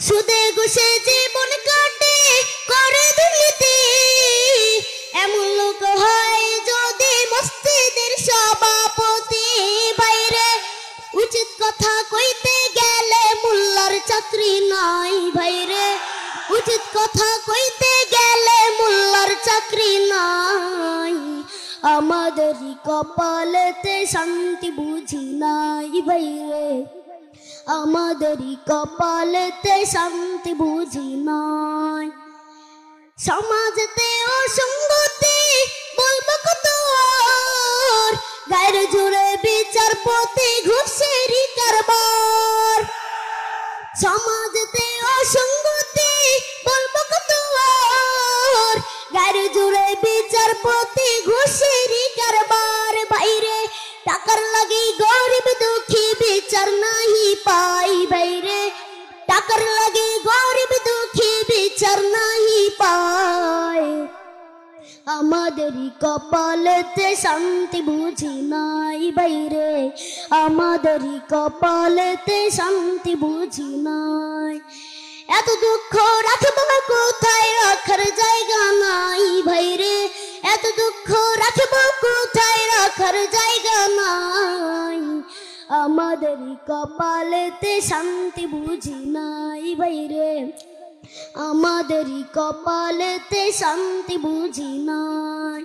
সুদে ঘুষে জীবন কাটে করে দুর্নীতি। এমন লোক হয় যদি মসজিদের সভাপতি। বাইরে উচিত কথা কইতে গেলে মোল্লার চাকরি নাই। ভাইরে উচিত কথা কইতে গেলে মোল্লার চাকরি নাই। আমাদেরই কপালেতে শান্তি বুঝি নাই। ভাইরে আমাদেরই কপালেতে শান্তি বুঝি নাই। সমাজেতে অসঙ্গতি বলবো কত আর, গায়ের জুড়ে বিচারপতি ঘুষেরই কারবার। সমাজেতে অসঙ্গতি বলবো কত আর, গায়ের জুড়ে বিচারপতি ঘুষেরই কারবার। বাইরে টাকার লাগি গরিব দুঃখী বিচার নাহি পাই। বাইরে টাকার লাগি গরিব দুঃখী বিচার নাহি পায়। আমাদেরই কপালেতে শান্তি বুঝি নাই। বাইরে আমাদেরই কপালেতে শান্তি বুঝি নাই। এত দুঃখ রাখবো কোথায়, রাখার জায়গা নাই। ভাইরে এত দুঃখ রাখবো কোথায়, রাখার জায়গা নাই। আমাদেরই কপালেতে শান্তি বুঝি নাই। ভাইরে আমাদেরই কপালেতে শান্তি বুঝি নাই।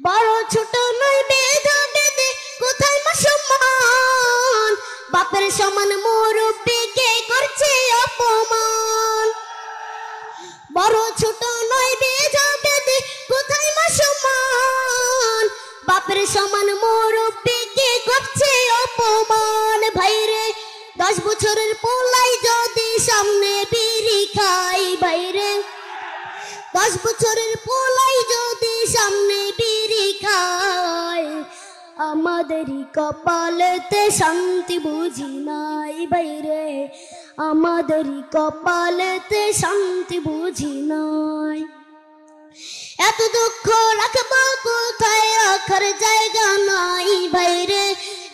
বড় ছোট নয় ভেদা ভেদে কোথায় মা সম্মান, বাপের সমান মুরব্বিকে করছে অপমান। বড় ছোট নয় ভেদা ভেদে কোথায় মা সম্মান, বাপের সমান মুরব্বিকে করছে অপমান। ভাইরে 10 বছরের পোলাই যদি সামনে বিড়ি খাই। ভাইরে 10 বছরের পোলাই যদি সামনে বিড়ি খাই। আমাদেরই কপালেতে শান্তি বুঝি নাই। বাইরে আমাদেরই কপালেতে শান্তি বুঝি নাই। এত দুঃখ রাখবো কোথায়, রাখার জায়গা নাই। বাইরে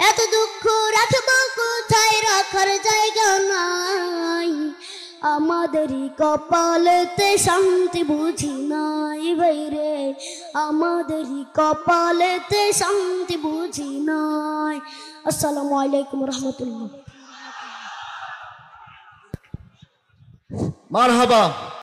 এত দুঃখ রাখবো কোথায়, রাখার জায়গা নাই। আমাদেরই কপালেতে শান্তি বুঝি নাই। বাইরে আমাদেরই কপালেতে শান্তি বুঝি নাই। আসসালামু আলাইকুম রহমতুল্লাহ। মারহাবা।